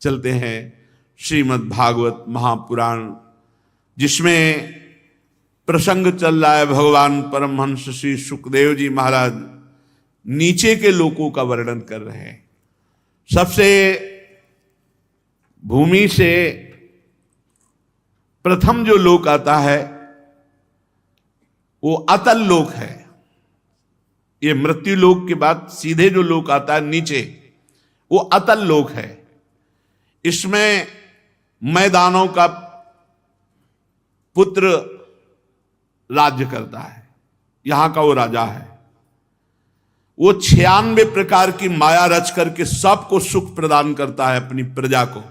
चलते हैं श्रीमद् भागवत महापुराण, जिसमें प्रसंग चल रहा है भगवान परमहंस श्री सुखदेव जी महाराज नीचे के लोकों का वर्णन कर रहे हैं। सबसे भूमि से प्रथम जो लोक आता है वो अतल लोक है। ये मृत्यु लोक के बाद सीधे जो लोक आता है नीचे, वो अतल लोक है। इसमें मैदानों का पुत्र राज्य करता है, यहां का वो राजा है। वो 96 प्रकार की माया रच करके सबको सुख प्रदान करता है अपनी प्रजा को।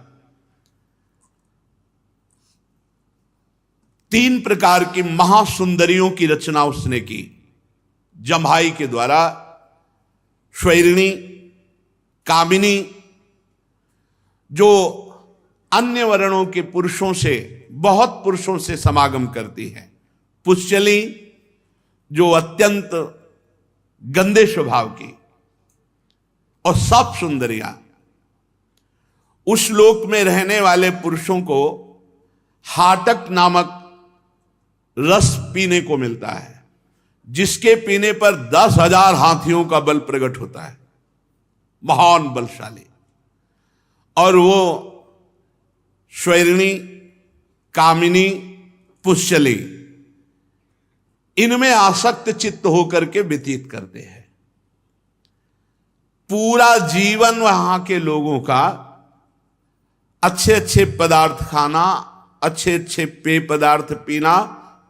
3 प्रकार की महासुंदरियों की रचना उसने की जम्हाई के द्वारा, स्वैरिणी, कामिनी, जो अन्य वर्णों के पुरुषों से, बहुत पुरुषों से समागम करती है, पुष्चली, जो अत्यंत गंदे स्वभाव की, और सब सुंदरियां। उस लोक में रहने वाले पुरुषों को हाटक नामक रस पीने को मिलता है, जिसके पीने पर 10,000 हाथियों का बल प्रकट होता है, महान बलशाली। और वो स्वैरिणी, कामिनी, पुष्चली, इनमें आसक्त चित्त होकर के व्यतीत करते हैं। पूरा जीवन वहां के लोगों का अच्छे अच्छे पदार्थ खाना, अच्छे अच्छे पेय पदार्थ पीना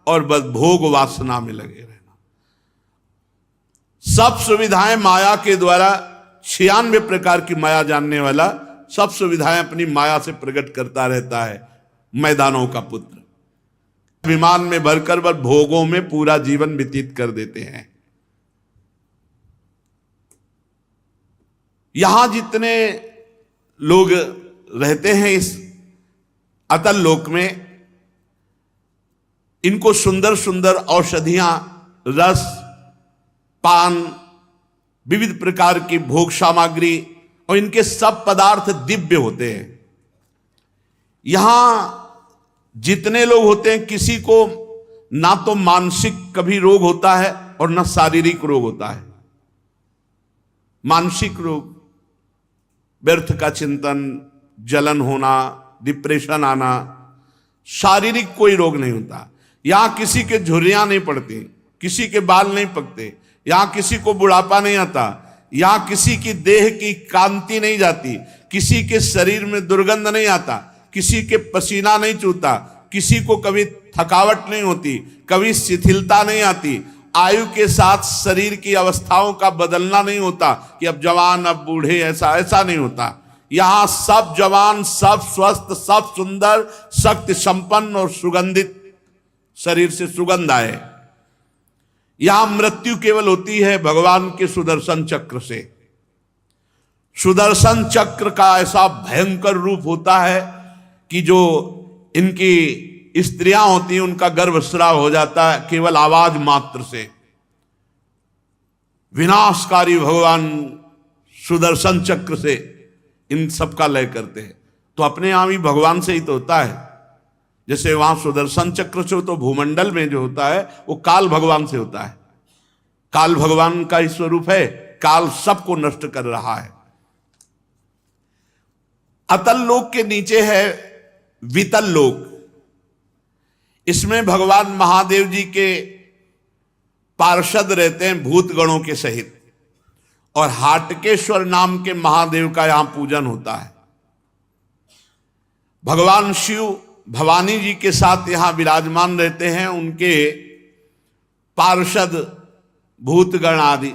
और बस भोग वासना में लगे रहना। सब सुविधाएं माया के द्वारा, 96 प्रकार की माया जानने वाला सब सुविधाएं अपनी माया से प्रकट करता रहता है मैदानों का पुत्र। विमान में भरकर बस भोगों में पूरा जीवन व्यतीत कर देते हैं। यहां जितने लोग रहते हैं इस अतल लोक में, इनको सुंदर सुंदर औषधियां, रस, पान, विविध प्रकार की भोग सामग्री, और इनके सब पदार्थ दिव्य होते हैं। यहां जितने लोग होते हैं, किसी को ना तो मानसिक कभी रोग होता है और ना शारीरिक रोग होता है। मानसिक रोग, व्यर्थ का चिंतन, जलन होना, डिप्रेशन आना, शारीरिक कोई रोग नहीं होता। यहां किसी के झुर्रियां नहीं पड़ती, किसी के बाल नहीं पकते, यहां किसी को बुढ़ापा नहीं आता, यहां किसी की देह की कांति नहीं जाती, किसी के शरीर में दुर्गंध नहीं आता, किसी के पसीना नहीं चूता, किसी को कभी थकावट नहीं होती, कभी शिथिलता नहीं आती, आयु के साथ शरीर की अवस्थाओं का बदलना नहीं होता कि अब जवान अब बूढ़े, ऐसा नहीं होता। यहां सब जवान, सब स्वस्थ, सब सुंदर, शक्ति संपन्न और सुगंधित, शरीर से सुगंध आए। यहां मृत्यु केवल होती है भगवान के सुदर्शन चक्र से। सुदर्शन चक्र का ऐसा भयंकर रूप होता है कि जो इनकी स्त्रियां होती हैं उनका गर्भस्राव हो जाता है केवल आवाज मात्र से। विनाशकारी भगवान सुदर्शन चक्र से इन सब का लय करते हैं। तो अपने यहां भी भगवान से ही तो होता है। जैसे वहां सुदर्शन चक्र से हो तो भूमंडल में जो होता है वो काल भगवान से होता है। काल भगवान का ही स्वरूप है, काल सबको नष्ट कर रहा है। अतल लोक के नीचे है वितल लोक। इसमें भगवान महादेव जी के पार्षद रहते हैं भूत गणों के सहित, और हाटकेश्वर नाम के महादेव का यहां पूजन होता है। भगवान शिव भवानी जी के साथ यहां विराजमान रहते हैं, उनके पार्षद भूतगण आदि।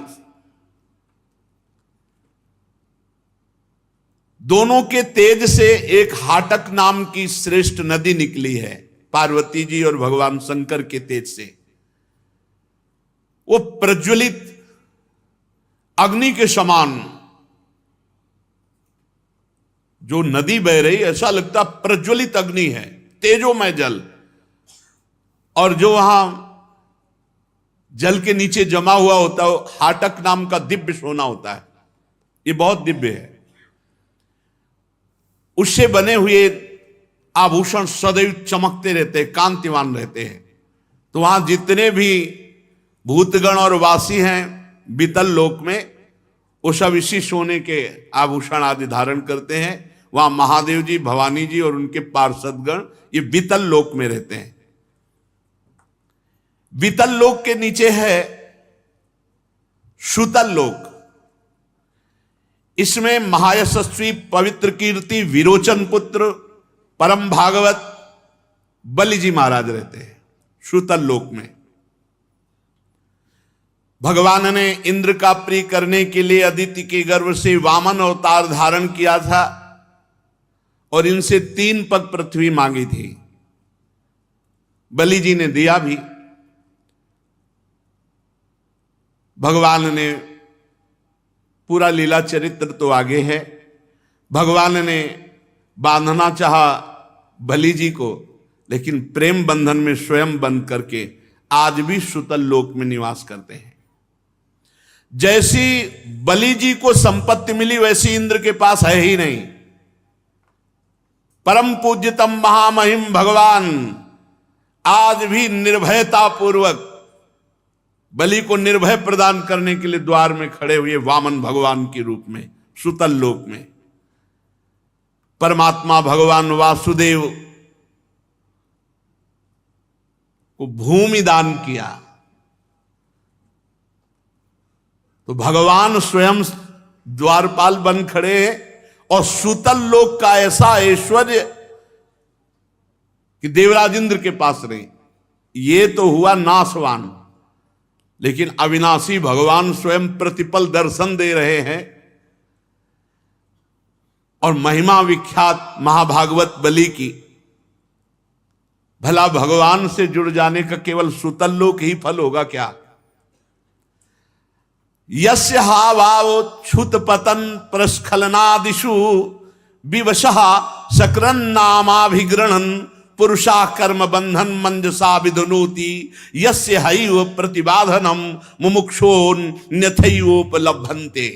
दोनों के तेज से एक हाटक नाम की श्रेष्ठ नदी निकली है, पार्वती जी और भगवान शंकर के तेज से। वो प्रज्वलित अग्नि के समान जो नदी बह रही, ऐसा लगता प्रज्वलित अग्नि है, तेजोमय जल। और जो वहां जल के नीचे जमा हुआ होता है हाटक नाम का दिव्य सोना होता है। ये बहुत दिव्य है। उससे बने हुए आभूषण सदैव चमकते रहते हैं, कांतिवान रहते हैं। तो वहां जितने भी भूतगण और वासी हैं बीतल लोक में, वो सब इसी सोने के आभूषण आदि धारण करते हैं। वहां महादेव जी, भवानी जी और उनके पार्षदगण ये बीतल लोक में रहते हैं। बीतल लोक के नीचे है सुतल लोक। इसमें महायशस्वी पवित्र कीर्ति विरोचन पुत्र परम भागवत बलि जी महाराज रहते हैं सुतल लोक में। भगवान ने इंद्र का प्रिय करने के लिए अदिति के गर्भ से वामन अवतार धारण किया था और इनसे 3 पग पृथ्वी मांगी थी। बलि जी ने दिया भी। भगवान ने पूरा लीला चरित्र तो आगे है। भगवान ने बांधना चाहा बलि जी को, लेकिन प्रेम बंधन में स्वयं बंध करके आज भी सुतल लोक में निवास करते हैं। जैसी बलि जी को संपत्ति मिली वैसी इंद्र के पास है ही नहीं। परम पूज्यतम महामहिम भगवान आज भी निर्भयता पूर्वक बलि को निर्भय प्रदान करने के लिए द्वार में खड़े हुए वामन भगवान के रूप में सुतल लोक में। परमात्मा भगवान वासुदेव को भूमि दान किया तो भगवान स्वयं द्वारपाल बन खड़े हैं। और सुतल लोक का ऐसा ऐश्वर्य कि देवराज इंद्र के पास नहीं। ये तो हुआ नाशवान, लेकिन अविनाशी भगवान स्वयं प्रतिपल दर्शन दे रहे हैं। और महिमा विख्यात महाभागवत बलि की, भला भगवान से जुड़ जाने का केवल सुतल लोक ही फल होगा क्या? यस्य हावाव छुत पतन प्रस्खलनादिषु विवशः सकरन नामाभिग्रहण पुरुषा कर्म बंधन मंजसा विधुनोति यस्य हैव प्रतिबाधनम मुमुक्षोन्यथैवोपलभन्ते।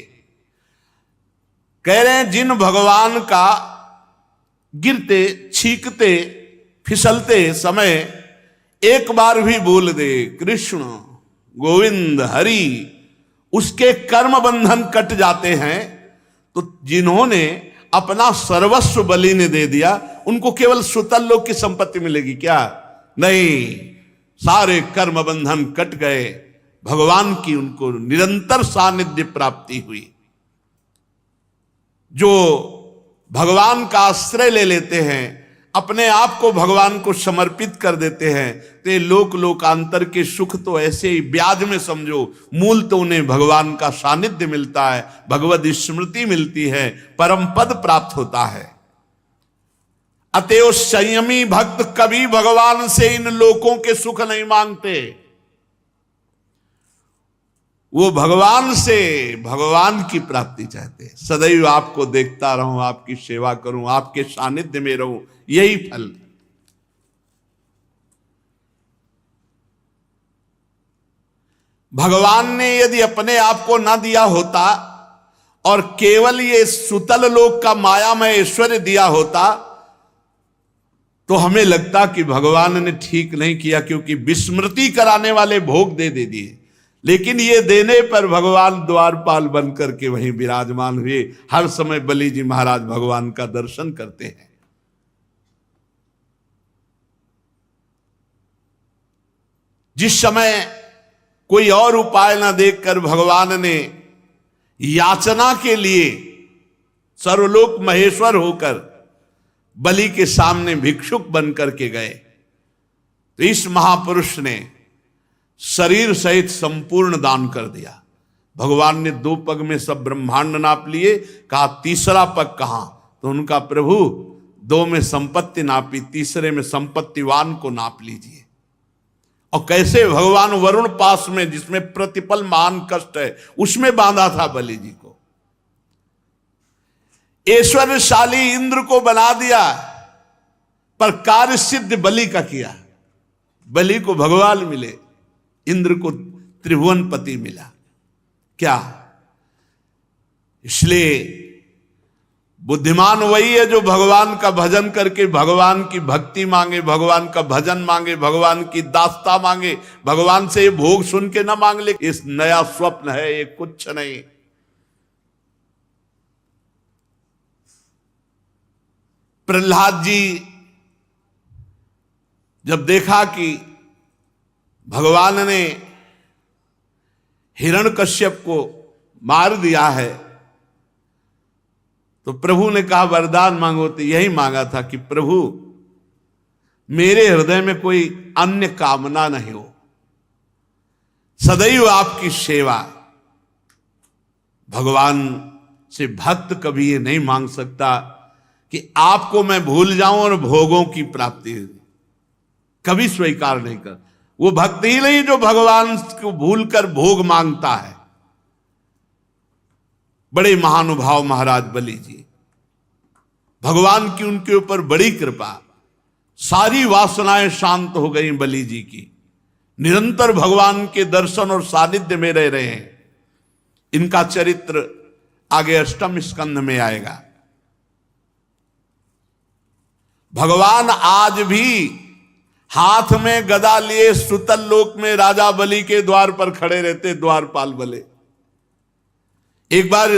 कह रहे हैं जिन भगवान का गिरते, छींकते, फिसलते समय एक बार भी बोल दे कृष्ण गोविंद हरि, उसके कर्म बंधन कट जाते हैं। तो जिन्होंने अपना सर्वस्व बलि ने दे दिया उनको केवल सुतल लोक की संपत्ति मिलेगी क्या? नहीं, सारे कर्म बंधन कट गए। भगवान की उनको निरंतर सानिध्य प्राप्ति हुई। जो भगवान का आश्रय ले लेते हैं, अपने आप को भगवान को समर्पित कर देते हैं, तो ये लोक लोकांतर के सुख तो ऐसे ही ब्याज में समझो। मूल तो उन्हें भगवान का सानिध्य मिलता है, भगवद स्मृति मिलती है, परम पद प्राप्त होता है। अतएव संयमी भक्त कभी भगवान से इन लोकों के सुख नहीं मांगते। वो भगवान से भगवान की प्राप्ति चाहते हैं। सदैव आपको देखता रहूं, आपकी सेवा करूं, आपके सानिध्य में रहूं, यही फल। भगवान ने यदि अपने आप को ना दिया होता और केवल ये सुतल लोक का मायामय ऐश्वर्य दिया होता तो हमें लगता कि भगवान ने ठीक नहीं किया, क्योंकि विस्मृति कराने वाले भोग दे दिए। लेकिन ये देने पर भगवान द्वारपाल बन करके वहीं विराजमान हुए। हर समय बलि जी महाराज भगवान का दर्शन करते हैं। जिस समय कोई और उपाय न देखकर भगवान ने याचना के लिए सर्वलोक महेश्वर होकर बलि के सामने भिक्षुक बन करके गए, तो इस महापुरुष ने शरीर सहित संपूर्ण दान कर दिया। भगवान ने 2 पग में सब ब्रह्मांड नाप लिए। कहा तीसरा पग कहां? तो उनका प्रभु 2 में संपत्ति नापी, तीसरे में संपत्तिवान को नाप लीजिए। और कैसे भगवान वरुण पास में, जिसमें प्रतिपल महान कष्ट है, उसमें बांधा था बलि जी को। ऐश्वर्यशाली इंद्र को बना दिया, पर कार्य सिद्ध बलि का किया। बलि को भगवान मिले, इंद्र को त्रिभुवनपति मिला। क्या? इसलिए बुद्धिमान वही है जो भगवान का भजन करके भगवान की भक्ति मांगे, भगवान का भजन मांगे, भगवान की दास्ता मांगे, भगवान से ये भोग सुन के ना मांग ले। इस नया स्वप्न है, ये कुछ नहीं। प्रहलाद जी जब देखा कि भगवान ने हिरण्यकश्यप को मार दिया है, तो प्रभु ने कहा वरदान मांगो। तो यही मांगा था कि प्रभु मेरे हृदय में कोई अन्य कामना नहीं हो, सदैव आपकी सेवा। भगवान से भक्त कभी ये नहीं मांग सकता कि आपको मैं भूल जाऊं और भोगों की प्राप्ति कभी स्वीकार नहीं कर। वो भक्त ही नहीं जो भगवान को भूलकर भोग मांगता है। बड़े महानुभाव महाराज बलि जी, भगवान की उनके ऊपर बड़ी कृपा, सारी वासनाएं शांत हो गई बलि जी की। निरंतर भगवान के दर्शन और सानिध्य में रह रहे हैं। इनका चरित्र आगे अष्टम स्कंध में आएगा। भगवान आज भी हाथ में गदा लिए सुतल लोक में राजा बलि के द्वार पर खड़े रहते, द्वारपाल बले। एक बार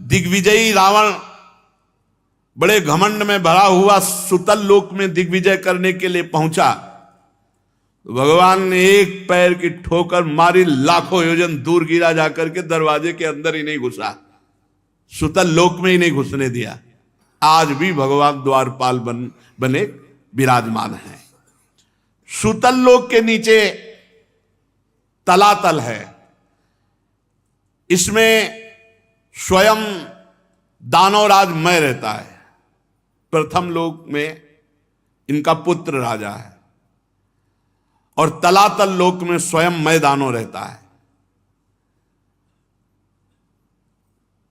दिग्विजयी रावण बड़े घमंड में भरा हुआ सुतल लोक में दिग्विजय करने के लिए पहुंचा। तो भगवान ने एक पैर की ठोकर मारी, लाखों योजन दूर गिरा, जाकर के दरवाजे के अंदर ही नहीं घुसा, सुतल लोक में ही नहीं घुसने दिया। आज भी भगवान द्वारपाल बने विराजमान हैं। सुतल लोक के नीचे तलातल है। इसमें स्वयं दानवराज मैं रहता है। प्रथम लोक में इनका पुत्र राजा है और तलातल लोक में स्वयं मैं दानव रहता है।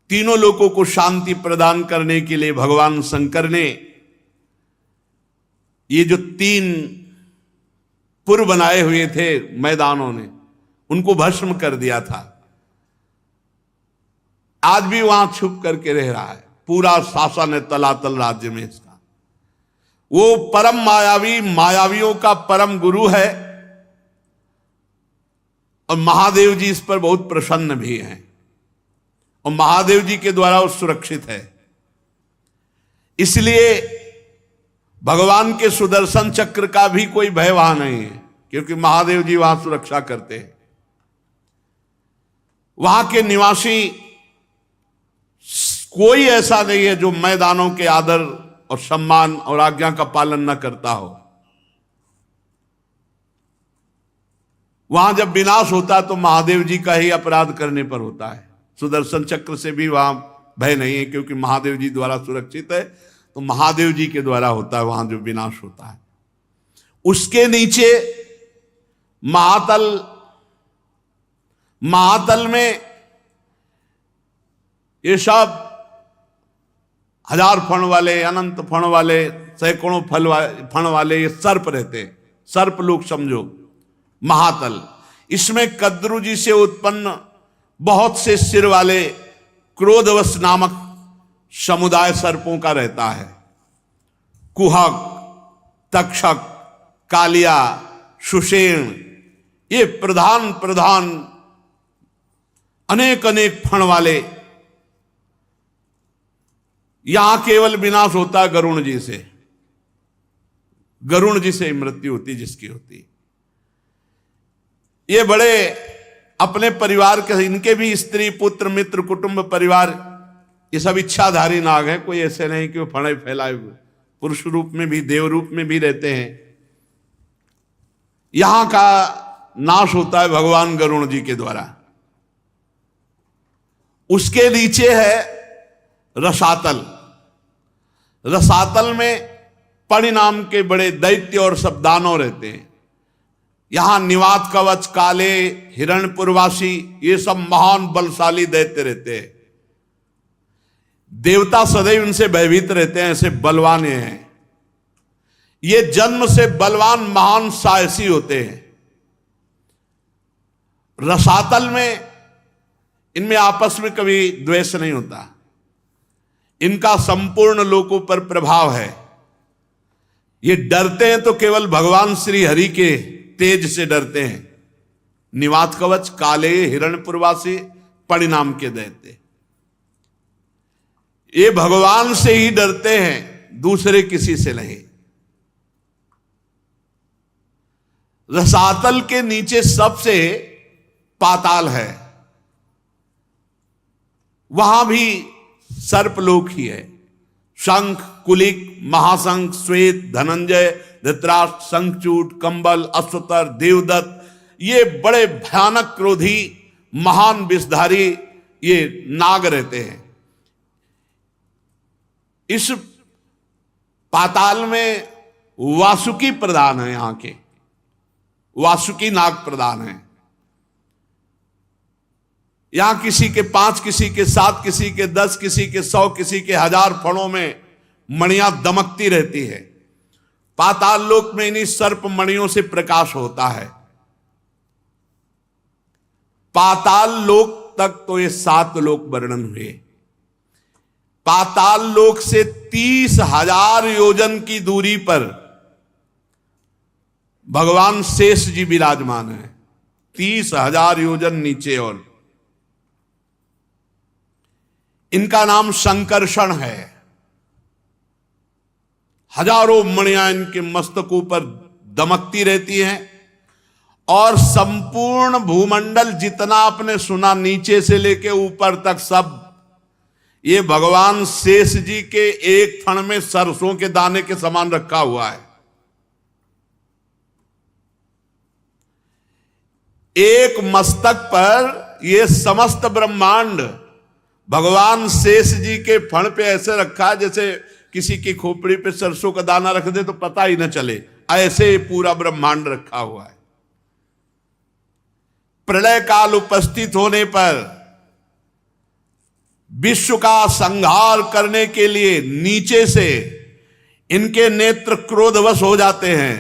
तीनों लोकों को शांति प्रदान करने के लिए भगवान शंकर ने ये जो 3 पुर बनाए हुए थे मैदानों ने, उनको भस्म कर दिया था। आज भी वहां छुप करके रह रहा है। पूरा शासन है तलातल राज्य में इसका। वो परम मायावी, मायावियों का परम गुरु है और महादेव जी इस पर बहुत प्रसन्न भी हैं और महादेव जी के द्वारा वो सुरक्षित है। इसलिए भगवान के सुदर्शन चक्र का भी कोई भय वहां नहीं है, क्योंकि महादेव जी वहां सुरक्षा करते हैं। वहां के निवासी कोई ऐसा नहीं है जो मैदानों के आदर और सम्मान और आज्ञा का पालन न करता हो। वहां जब विनाश होता है तो महादेव जी का ही अपराध करने पर होता है। सुदर्शन चक्र से भी वहां भय नहीं है, क्योंकि महादेव जी द्वारा सुरक्षित है। तो महादेव जी के द्वारा होता है वहां जो विनाश होता है। उसके नीचे महातल, महातल में ये सब 1000 फण वाले, अनंत फण वाले, सैकड़ों फण वाले ये सर्प रहते, सर्प लोग समझो महातल। इसमें कद्रु जी से उत्पन्न बहुत से सिर वाले क्रोधवश नामक समुदाय सर्पों का रहता है। कुहक, तक्षक, कालिया, सुषेण, ये प्रधान प्रधान अनेक अनेक फण वाले। यहां केवल विनाश होता है गरुण जी से। गरुण जी से मृत्यु होती जिसकी होती। ये बड़े अपने परिवार के, इनके भी स्त्री पुत्र मित्र कुटुंब परिवार ये सब इच्छाधारी नाग हैं। कोई ऐसे नहीं कि वो फणे फैलाए हुए, पुरुष रूप में भी देव रूप में भी रहते हैं। यहां का नाश होता है भगवान गरुण जी के द्वारा। उसके नीचे है रसातल। रसातल में परिणाम के बड़े दैत्य और सब दानव रहते हैं। यहां निवात कवच, काले, हिरण्यपुरवासी, ये सब महान बलशाली दैत्य रहते हैं। देवता सदैव इनसे भयभीत रहते हैं, ऐसे बलवान हैं। ये जन्म से बलवान महान साहसी होते हैं। रसातल में इनमें आपस में कभी द्वेष नहीं होता। इनका संपूर्ण लोकों पर प्रभाव है। ये डरते हैं तो केवल भगवान श्री हरि के तेज से डरते हैं। निवात कवच काले हिरण्यपुरवासी परिणाम के दैत्य, ये भगवान से ही डरते हैं, दूसरे किसी से नहीं। रसातल के नीचे सबसे पाताल है, वहां भी सर्पलोक ही है। शंख, कुलिक, महाशंख, श्वेत, धनंजय, धृतराष्ट्र, शंखचूड, कंबल, अश्वतर, देवदत्त, ये बड़े भयानक क्रोधी महान विषधारी ये नाग रहते हैं। इस पाताल में वासुकी प्रधान है, यहां के वासुकी नाग प्रधान है। यहां किसी के 5, किसी के 7, किसी के 10, किसी के 100, किसी के 1000 फणों में मणियां दमकती रहती है। पाताल लोक में इन्हीं सर्प मणियों से प्रकाश होता है। पाताल लोक तक तो ये 7 लोक वर्णन हुए। पाताल लोक से 30,000 योजन की दूरी पर भगवान शेष जी विराजमान है। 30,000 योजन नीचे। और इनका नाम संकर्षण है। हजारों मणियां इनके मस्तकों पर दमकती रहती हैं और संपूर्ण भूमंडल जितना आपने सुना नीचे से लेके ऊपर तक सब ये भगवान शेष जी के एक फण में सरसों के दाने के समान रखा हुआ है। एक मस्तक पर ये समस्त ब्रह्मांड भगवान शेष जी के फण पे ऐसे रखा है जैसे किसी की खोपड़ी पे सरसों का दाना रख दे तो पता ही न चले, ऐसे पूरा ब्रह्मांड रखा हुआ है। प्रलय काल उपस्थित होने पर विश्व का संहार करने के लिए नीचे से इनके नेत्र क्रोधवश हो जाते हैं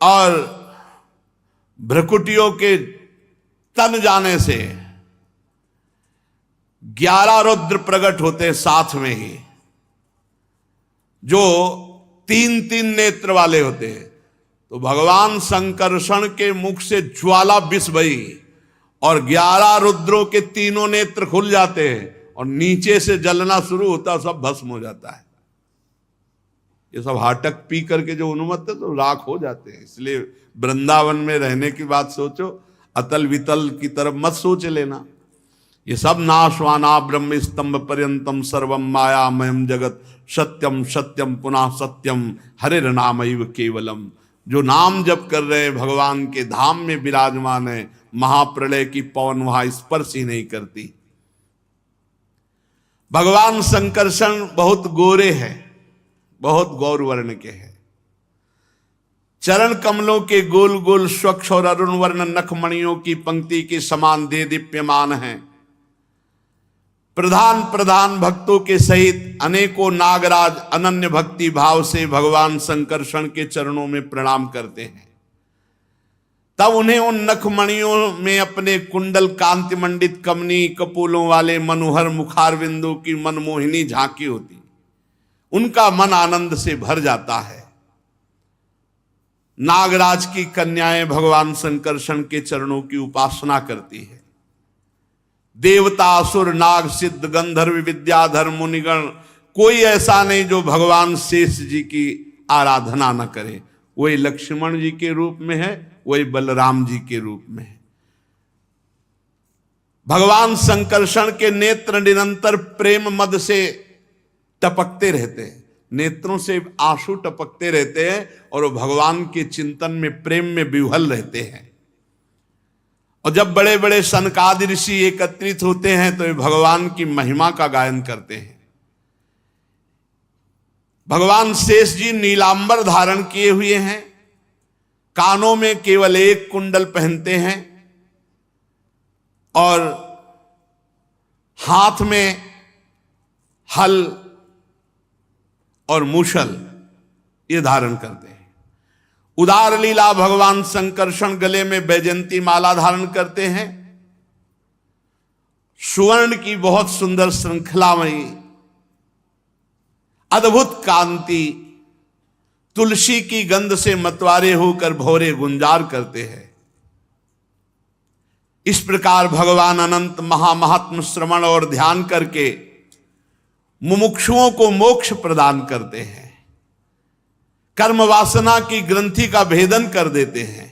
और भ्रकुटियों के तन जाने से 11 रुद्र प्रकट होते हैं साथ में ही, जो 3-3 नेत्र वाले होते हैं। तो भगवान संकर्षण के मुख से ज्वाला विष भई और 11 रुद्रों के तीनों नेत्र खुल जाते हैं और नीचे से जलना शुरू होता है, सब भस्म हो जाता है। ये सब हाटक पी करके जो उन्मत्त है तो राख हो जाते हैं। इसलिए वृंदावन में रहने की बात सोचो, अतल वितल की तरफ मत सोच लेना। ये सब नाशवाना ब्रह्म स्तंभ पर्यंतम सर्वम मायामयम जगत सत्यम सत्यम पुनः सत्यम हरे नामैव केवलम। जो नाम जप कर रहे हैं भगवान के धाम में विराजमान है, महाप्रलय की पवन वहां स्पर्श ही नहीं करती। भगवान संकर्षण बहुत गोरे हैं, बहुत गौर वर्ण के हैं। चरण कमलों के गोल गोल स्वच्छ और अरुण वर्ण नखमणियों की पंक्ति के समान दे दीप्यमान हैं। प्रधान प्रधान भक्तों के सहित अनेकों नागराज अनन्य भक्ति भाव से भगवान संकर्षण के चरणों में प्रणाम करते हैं। तब उन्हें उन नखमणियों में अपने कुंडल कांति मंडित कमनी कपोलों वाले मनोहर मुखारविंदों की मनमोहिनी झांकी होती, उनका मन आनंद से भर जाता है। नागराज की कन्याएं भगवान संकर्षण के चरणों की उपासना करती है। देवता असुर नाग सिद्ध गंधर्व विद्याधर मुनिगण कोई ऐसा नहीं जो भगवान शेष जी की आराधना न करे। वही लक्ष्मण जी के रूप में है, वही बलराम जी के रूप में है। भगवान संकर्षण के नेत्र निरंतर प्रेम मद से टपकते रहते हैं, नेत्रों से आंसू टपकते रहते हैं और वो भगवान के चिंतन में प्रेम में विह्वल रहते हैं। और जब बड़े बड़े सनकादि ऋषि एकत्रित होते हैं तो ये भगवान की महिमा का गायन करते हैं। भगवान शेष जी नीलांबर धारण किए हुए हैं, कानों में केवल एक कुंडल पहनते हैं और हाथ में हल और मूषल ये धारण करते हैं। उदार लीला भगवान संकर्षण गले में बैजंती माला धारण करते हैं। सुवर्ण की बहुत सुंदर श्रृंखलामयी अद्भुत कांति, तुलसी की गंध से मतवारे होकर भौरे गुंजार करते हैं। इस प्रकार भगवान अनंत महामहात्म श्रवण और ध्यान करके मुमुक्षुओं को मोक्ष प्रदान करते हैं, कर्म वासना की ग्रंथि का भेदन कर देते हैं।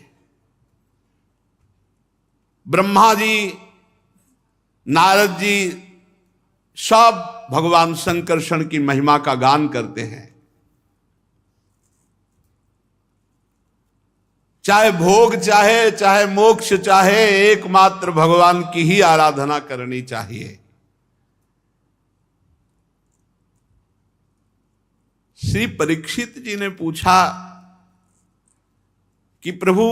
ब्रह्मा जी, नारद जी सब भगवान संकर्षण की महिमा का गान करते हैं। चाहे भोग चाहे मोक्ष चाहे, एकमात्र भगवान की ही आराधना करनी चाहिए। श्री परीक्षित जी ने पूछा कि प्रभु,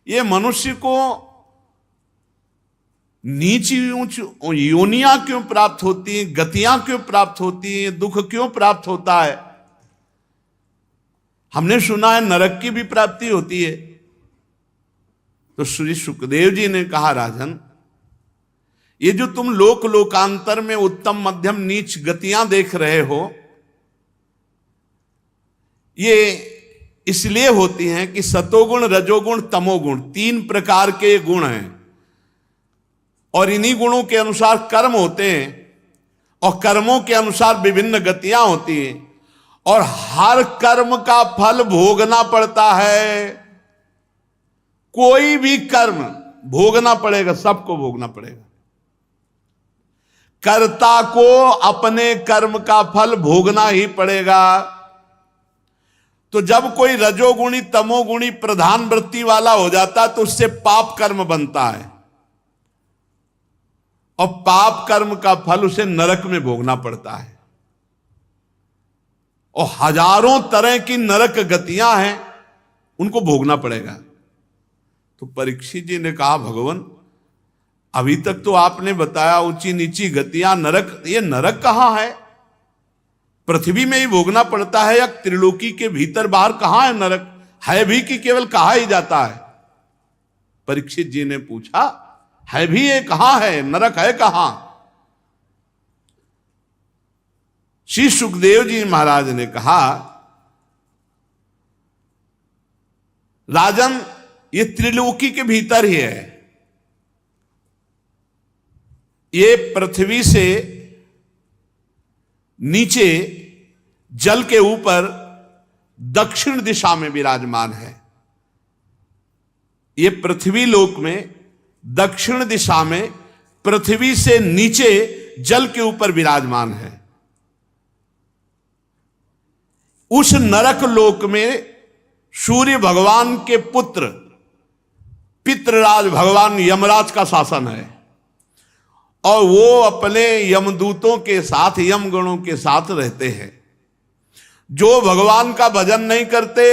ये मनुष्य को नीची ऊंच योनियां क्यों प्राप्त होती हैं, गतियां क्यों प्राप्त होती हैं, दुख क्यों प्राप्त होता है? हमने सुना है नरक की भी प्राप्ति होती है। तो श्री सुखदेव जी ने कहा, राजन, ये जो तुम लोक लोकांतर में उत्तम मध्यम नीच गतियां देख रहे हो, ये इसलिए होती हैं कि सतोगुण, रजोगुण, तमोगुण 3 प्रकार के गुण हैं, और इन्हीं गुणों के अनुसार कर्म होते हैं, और कर्मों के अनुसार विभिन्न गतियां होती हैं, और हर कर्म का फल भोगना पड़ता है। कोई भी कर्म भोगना पड़ेगा, सबको भोगना पड़ेगा। कर्ता को अपने कर्म का फल भोगना ही पड़ेगा। तो जब कोई रजोगुणी तमोगुणी प्रधान वृत्ति वाला हो जाता तो उससे पाप कर्म बनता है, और पाप कर्म का फल उसे नरक में भोगना पड़ता है। और हजारों तरह की नरक गतियां हैं, उनको भोगना पड़ेगा। तो परीक्षित जी ने कहा, भगवान, अभी तक तो आपने बताया ऊंची नीची गतियां, नरक, ये नरक कहां है? पृथ्वी में ही भोगना पड़ता है, या त्रिलोकी के भीतर बाहर कहां है नरक? है भी कि केवल कहा ही जाता है? परीक्षित जी ने पूछा, है भी ये कहां है, नरक है कहां? श्री सुखदेव जी महाराज ने कहा, राजन, ये त्रिलोकी के भीतर ही है। ये पृथ्वी से नीचे जल के ऊपर दक्षिण दिशा में विराजमान है। ये पृथ्वी लोक में दक्षिण दिशा में पृथ्वी से नीचे जल के ऊपर विराजमान है। उस नरक लोक में सूर्य भगवान के पुत्र पितृराज भगवान यमराज का शासन है, और वो अपने यमदूतों के साथ, यमगणों के साथ रहते हैं। जो भगवान का भजन नहीं करते,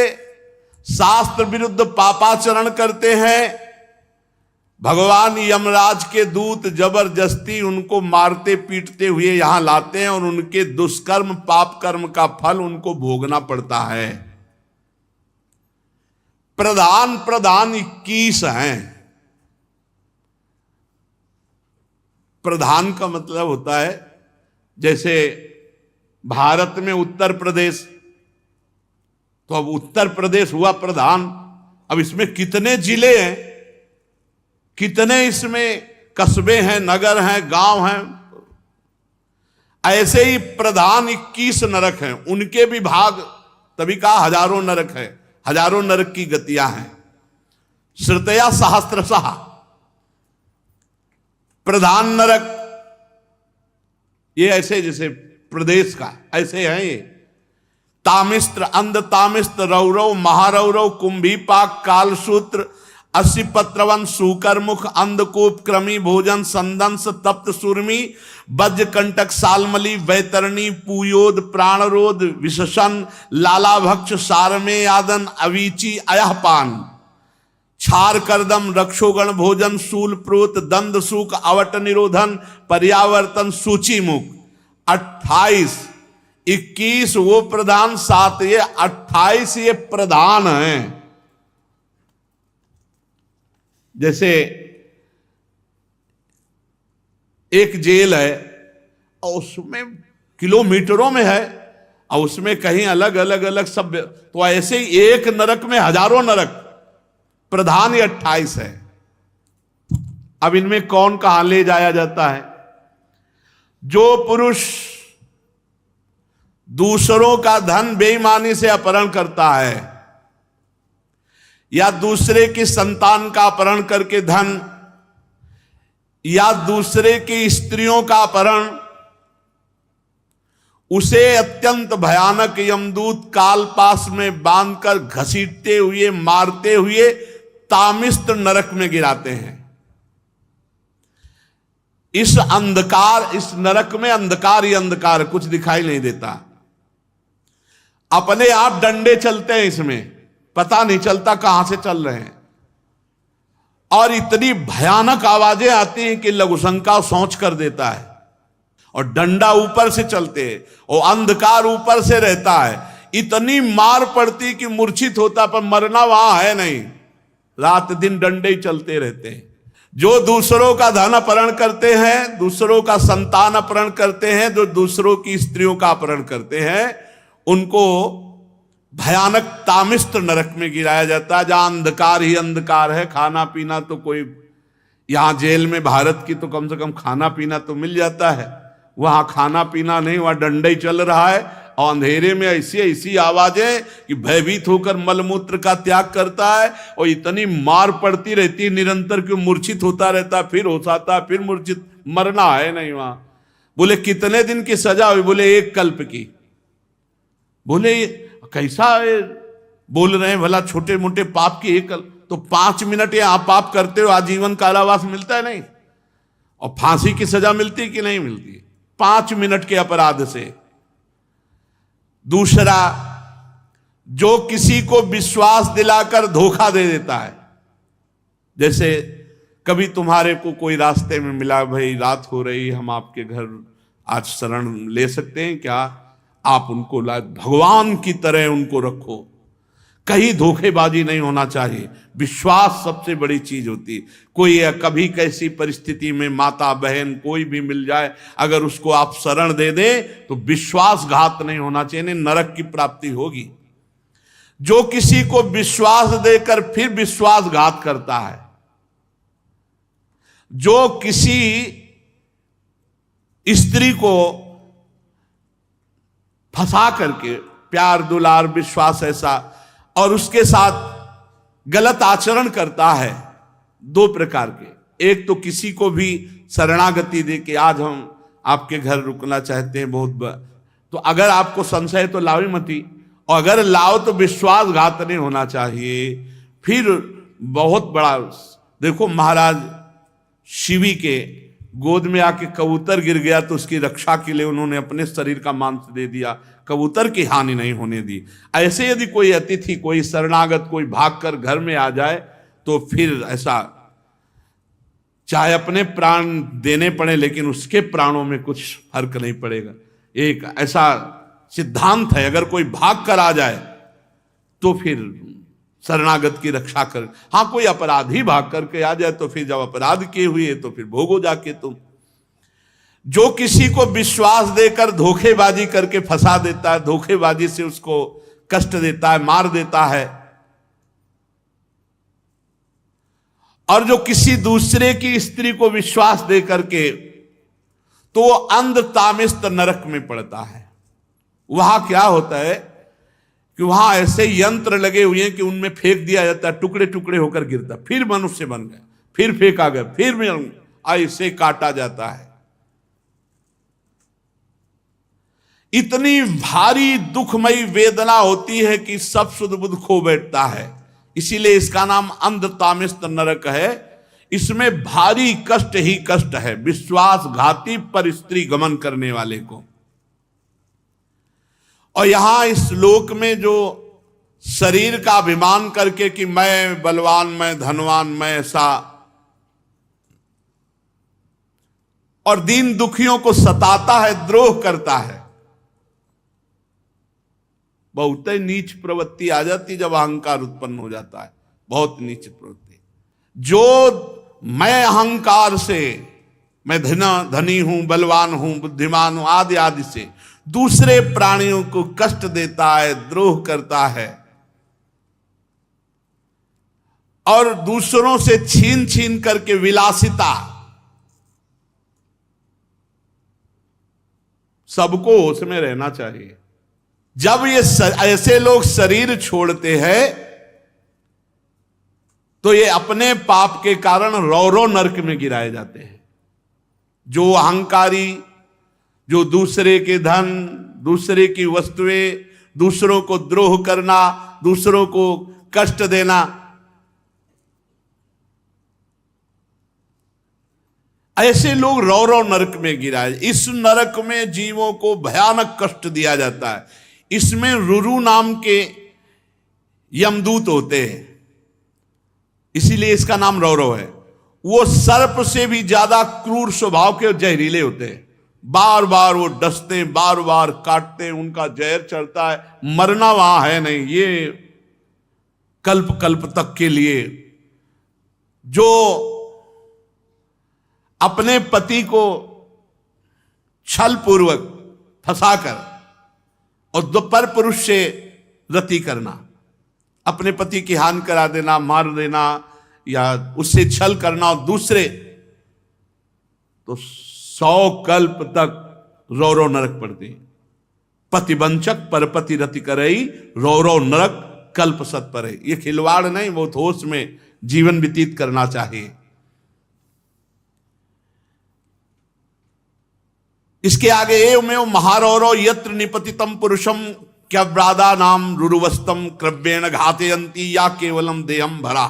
शास्त्र विरुद्ध पापाचरण करते हैं, भगवान यमराज के दूत जबरदस्ती उनको मारते पीटते हुए यहां लाते हैं, और उनके दुष्कर्म पाप कर्म का फल उनको भोगना पड़ता है। प्रधान 21 हैं। प्रधान का मतलब होता है, जैसे भारत में उत्तर प्रदेश, तो अब उत्तर प्रदेश हुआ प्रधान। अब इसमें कितने जिले हैं, कितने इसमें कस्बे हैं, नगर हैं, गांव हैं, ऐसे ही प्रधान 21 नरक हैं, उनके भी भाग, तभी कहा हजारों नरक है, हजारों नरक की गतियां हैं। श्रुतया सहस्त्रशः प्रधान नरक, ये ऐसे जैसे प्रदेश का ऐसे है। ये तामिस्त्र, अंध तामिस्त्र, रौरव, महारौरव, कुंभीपाक, कालसूत्र, 80 पत्रवन, सूकरमुख, अंधकूप, क्रमी, भोजन, संदंस, तप्त सुरमी, वज्र कंटक, सालमली, वैतरणी, पूयोद, प्राणरोध, विशसन, लालाभक्ष, सारमे यादन, अवीची, अयहपान, क्षार करदम, रक्षोगण भोजन, शूल प्रोत, दंद सूक, अवट निरोधन, पर्यावर्तन, सूची मुख। 28, 21 वो प्रधान, 7 ये, 28 ये प्रधान हैं। जैसे एक जेल है और उसमें किलोमीटरों में है और उसमें कहीं अलग अलग अलग सब, तो ऐसे ही एक नरक में हजारों नरक, प्रधान ये 28 है। अब इनमें कौन कहां ले जाया जाता है? जो पुरुष दूसरों का धन बेईमानी से अपहरण करता है या दूसरे की संतान का अपहरण करके धन, या दूसरे की स्त्रियों का अपहरण, उसे अत्यंत भयानक यमदूत कालपास में बांधकर घसीटते हुए मारते हुए तामिस्त नरक में गिराते हैं। इस अंधकार, इस नरक में अंधकार ही अंधकार, कुछ दिखाई नहीं देता। अपने आप डंडे चलते हैं, इसमें पता नहीं चलता कहां से चल रहे हैं, और इतनी भयानक आवाजें आती हैं कि लघुशंका सोच कर देता है। और डंडा ऊपर से चलते हैं और अंधकार ऊपर से रहता है, इतनी मार पड़ती कि मूर्छित होता, पर मरना वहां है नहीं। रात दिन डंडे ही चलते रहते हैं। जो दूसरों का धन अपहरण करते हैं, दूसरों का संतान अपहरण करते हैं, जो दूसरों की स्त्रियों का अपहरण करते हैं, उनको भयानक तामिस्त नरक में गिराया जाता है, जहां अंधकार ही अंधकार है। खाना पीना तो कोई, यहां जेल में भारत की तो कम से कम खाना पीना तो मिल जाता है, वहां खाना पीना नहीं, वहां डंडा ही चल रहा है। और अंधेरे में ऐसी ऐसी आवाजें कि भयभीत होकर मलमूत्र का त्याग करता है, और इतनी मार पड़ती रहती है निरंतर कि मूर्छित होता रहता, फिर होता, फिर मूर्छित, मरना है नहीं वहां। बोले कितने दिन की सजा हुई? बोले 1 कल्प की। बोले कैसा है? बोल रहे हैं भला छोटे मोटे पाप की 1 कल्प, तो 5 मिनट यहां पाप करते हो आजीवन कारावास मिलता है नहीं, और फांसी की सजा मिलती कि नहीं मिलती? 5 मिनट के अपराध से। दूसरा, जो किसी को विश्वास दिलाकर धोखा दे देता है, जैसे कभी तुम्हारे को कोई रास्ते में मिला, भाई रात हो रही, हम आपके घर आज शरण ले सकते हैं क्या? आप उनको भगवान की तरह उनको रखो। कहीं धोखेबाजी नहीं होना चाहिए, विश्वास सबसे बड़ी चीज होती है। कोई कभी कैसी परिस्थिति में माता बहन कोई भी मिल जाए, अगर उसको आप शरण दे दें तो विश्वासघात नहीं होना चाहिए, नरक की प्राप्ति होगी। जो किसी को विश्वास देकर फिर विश्वासघात करता है, जो किसी स्त्री को फंसा करके प्यार दुलार विश्वास ऐसा, और उसके साथ गलत आचरण करता है, 2 प्रकार के। एक तो किसी को भी शरणागति दे के आज हम आपके घर रुकना चाहते हैं, तो अगर आपको संशय तो लाओ ही मती, और अगर लाओ तो विश्वासघात नहीं होना चाहिए। फिर बहुत बड़ा, देखो महाराज शिवी के गोद में आके कबूतर गिर गया तो उसकी रक्षा के लिए उन्होंने अपने शरीर का मांस दे दिया, कबूतर की हानि नहीं होने दी। ऐसे यदि कोई अतिथि, कोई शरणागत, कोई भागकर घर में आ जाए तो फिर ऐसा, चाहे अपने प्राण देने पड़े लेकिन उसके प्राणों में कुछ फर्क नहीं पड़ेगा। एक ऐसा सिद्धांत है, अगर कोई भाग कर आ जाए तो फिर शरणागत की रक्षा कर। हां, कोई अपराधी भाग करके आ जाए तो फिर जब अपराध किए हुए तो फिर भोगो जाके तुम। जो किसी को विश्वास देकर धोखेबाजी करके फंसा देता है, धोखेबाजी से उसको कष्ट देता है, मार देता है, और जो किसी दूसरे की स्त्री को विश्वास दे करके, तो वो अंध तामिस्त नरक में पड़ता है। वहां क्या होता है कि वहां ऐसे यंत्र लगे हुए हैं कि उनमें फेंक दिया जाता है, टुकड़े टुकड़े होकर गिरता, फिर मनुष्य बन गया, फिर फेंका गया, फिर ऐसे काटा जाता है। इतनी भारी दुखमयी वेदना होती है कि सब सुध बुध खो बैठता है। इसीलिए इसका नाम अंध तामिस्त नरक है। इसमें भारी कष्ट ही कष्ट है विश्वासघाती पर स्त्री गमन करने वाले को। और यहां इस लोक में जो शरीर का अभिमान करके कि मैं बलवान, मैं धनवान, मैं ऐसा, और दीन दुखियों को सताता है, द्रोह करता है, बहुत ही नीच प्रवृत्ति आ जाती जब अहंकार उत्पन्न हो जाता है, बहुत नीच प्रवृत्ति। जो मैं अहंकार से, मैं धनी हूं, बलवान हूं, बुद्धिमान हूं आदि आदि से दूसरे प्राणियों को कष्ट देता है, द्रोह करता है और दूसरों से छीन छीन करके विलासिता, सबको उसमें रहना चाहिए। जब ये ऐसे लोग शरीर छोड़ते हैं तो ये अपने पाप के कारण रौरव नरक में गिराए जाते हैं। जो अहंकारी, जो दूसरे के धन, दूसरे की वस्तुएं, दूसरों को द्रोह करना, दूसरों को कष्ट देना, ऐसे लोग रौरव नरक में गिराए। इस नरक में जीवों को भयानक कष्ट दिया जाता है। इसमें रुरु नाम के यमदूत होते हैं, इसीलिए इसका नाम रौरव है। वो सर्प से भी ज्यादा क्रूर स्वभाव के जहरीले होते हैं। बार बार वो डसते, बार बार काटते, उनका जहर चढ़ता है। मरना वहां है नहीं, ये कल्प कल्प तक के लिए। जो अपने पति को छल पूर्वक फंसाकर और दोपहर पुरुष से रति करना, अपने पति की हानि करा देना, मार देना या उससे छल करना और दूसरे, तो 100 कल्प तक रौरव नरक पड़ते। पतिवंचक परपति रति करई, रौरव नरक कल्प सत परे। ये खिलवाड़ नहीं, बहुत होश में जीवन व्यतीत करना चाहिए। इसके आगे एवमेव महारौरव यत्र निपतितम पुरुषम क्या ब्रादा नाम रुरुवस्तम क्रव्येण घातयंती या केवलम देहम भरा।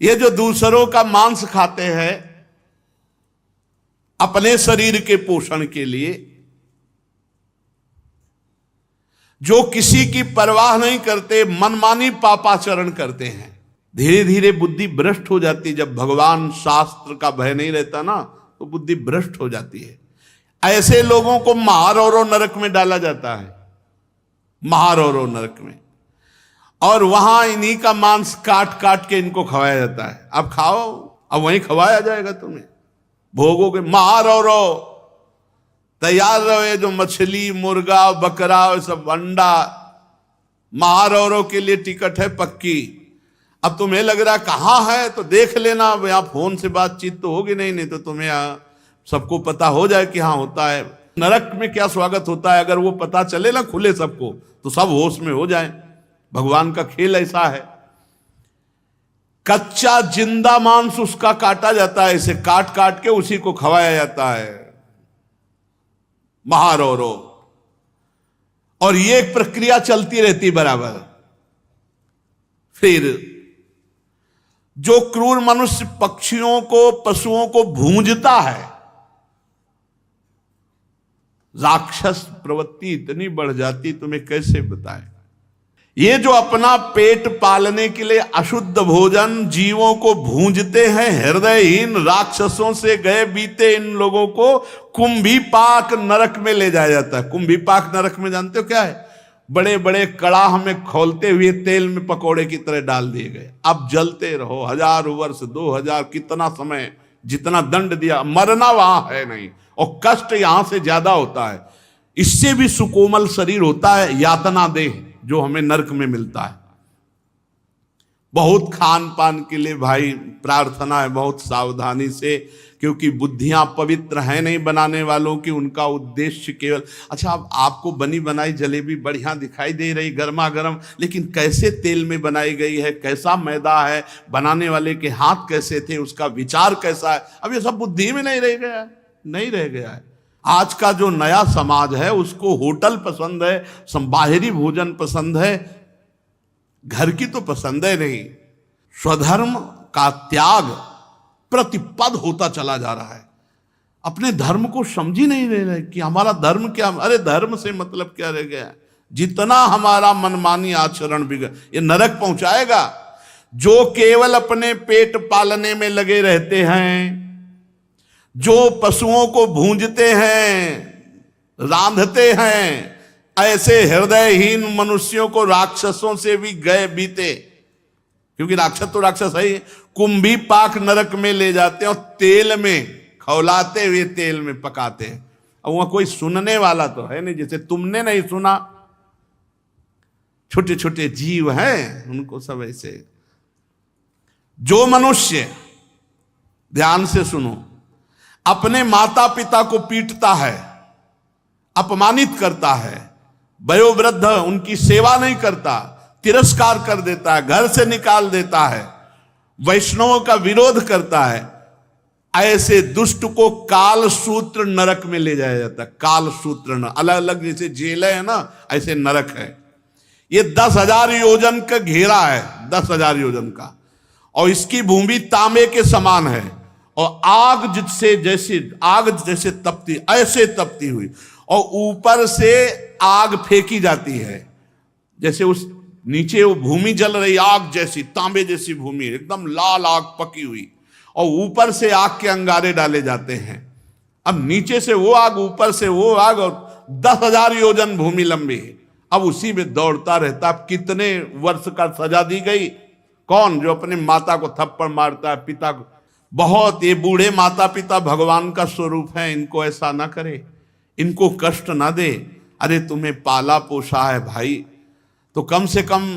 ये जो दूसरों का मांस खाते हैं अपने शरीर के पोषण के लिए, जो किसी की परवाह नहीं करते, मनमानी पापाचरण करते हैं, धीरे धीरे बुद्धि भ्रष्ट हो जाती। जब भगवान शास्त्र का भय नहीं रहता ना, तो बुद्धि भ्रष्ट हो जाती है। ऐसे लोगों को महारौरव नरक में डाला जाता है, महारौरव नरक में, और वहां इन्हीं का मांस काट काट के इनको खवाया जाता है। अब खाओ, अब वहीं खवाया जाएगा तुम्हें, भोगोगे। महारौरव तैयार रहे, जो मछली, मुर्गा, बकरा, सब अंडा, महारौरव के लिए टिकट है पक्की। अब तुम्हें लग रहा कहां है तो देख लेना, अब यहां फोन से बातचीत तो होगी नहीं तो तुम्हें सबको पता हो जाए कि हाँ होता है। नरक में क्या स्वागत होता है, अगर वो पता चले ना खुले सबको, तो सब होश में हो जाए। भगवान का खेल ऐसा है। कच्चा जिंदा मांस उसका काटा जाता है, इसे काट काट के उसी को खवाया जाता है, महारौरव। और ये एक प्रक्रिया चलती रहती बराबर। फिर जो क्रूर मनुष्य पक्षियों को, पशुओं को भूंजता है, राक्षस प्रवृत्ति इतनी बढ़ जाती, तुम्हें कैसे बताएं। ये जो अपना पेट पालने के लिए अशुद्ध भोजन जीवों को भूंजते हैं, हृदयहीन राक्षसों से गए बीते इन लोगों को कुंभीपाक नरक में ले जाया जाता है। कुंभीपाक नरक में जानते हो क्या है? बड़े बड़े कड़ाह में खौलते हुए तेल में पकोड़े की तरह डाल दिए गए। अब जलते रहो 1000 वर्ष, 2000, कितना समय, जितना दंड दिया, मरना वहां है नहीं। और कष्ट यहां से ज्यादा होता है। इससे भी सुकोमल शरीर होता है यातना देह, जो हमें नरक में मिलता है। बहुत खान पान के लिए भाई प्रार्थना है, बहुत सावधानी से, क्योंकि बुद्धियां पवित्र हैं नहीं बनाने वालों की। उनका उद्देश्य केवल, अच्छा अब आपको बनी बनाई जलेबी बढ़िया दिखाई दे रही, गर्मा गर्म, लेकिन कैसे तेल में बनाई गई है, कैसा मैदा है, बनाने वाले के हाथ कैसे थे, उसका विचार कैसा है, अब ये सब बुद्धि में नहीं रह गया, नहीं रह गया है। आज का जो नया समाज है उसको होटल पसंद है, बाहरी भोजन पसंद है, घर की तो पसंद है नहीं। स्वधर्म का त्याग प्रतिपद होता चला जा रहा है। अपने धर्म को समझ ही नहीं रहे कि हमारा धर्म क्या। अरे धर्म से मतलब क्या रह गया? जितना हमारा मनमानी आचरण बिगड़, ये नरक पहुंचाएगा। जो केवल अपने पेट पालने में लगे रहते हैं, जो पशुओं को भूंजते हैं, रांधते हैं, ऐसे हृदयहीन मनुष्यों को राक्षसों से भी गए बीते, क्योंकि राक्षस तो राक्षस है ही। कुंभी पाक नरक में ले जाते हैं और तेल में खौलाते हुए तेल में पकाते हैं। अब वहां कोई सुनने वाला तो है नहीं, जैसे तुमने नहीं सुना, छोटे छोटे जीव हैं उनको सब ऐसे। जो मनुष्य, ध्यान से सुनो, अपने माता पिता को पीटता है, अपमानित करता है, वयोवृद्ध उनकी सेवा नहीं करता, तिरस्कार कर देता है, घर से निकाल देता है, वैष्णवों का विरोध करता है, ऐसे दुष्ट को काल सूत्र नरक में ले जाया जाता है। काल सूत्र नरक, अलग अलग जैसे जेलें है ना, ऐसे नरक है। ये 10,000 योजन का घेरा है, 10,000 योजन का, और इसकी भूमि तांबे के समान है, और आग जैसे तपती, ऐसे तपती हुई, और ऊपर से आग फेंकी जाती है, जैसे उस नीचे वो भूमि जल रही, आग जैसी, तांबे जैसी भूमि, एकदम लाल आग पकी हुई, और ऊपर से आग के अंगारे डाले जाते हैं। अब नीचे से वो आग, ऊपर से वो आग, और 10,000 योजन भूमि लंबी है। अब उसी में दौड़ता रहता। अब कितने वर्ष का सजा दी गई? कौन? जो अपने माता को थप्पड़ मारता है, पिता को। बहुत ये बूढ़े माता पिता भगवान का स्वरूप है, इनको ऐसा ना करे, इनको कष्ट ना दे। अरे तुम्हें पाला पोसा है भाई, तो कम से कम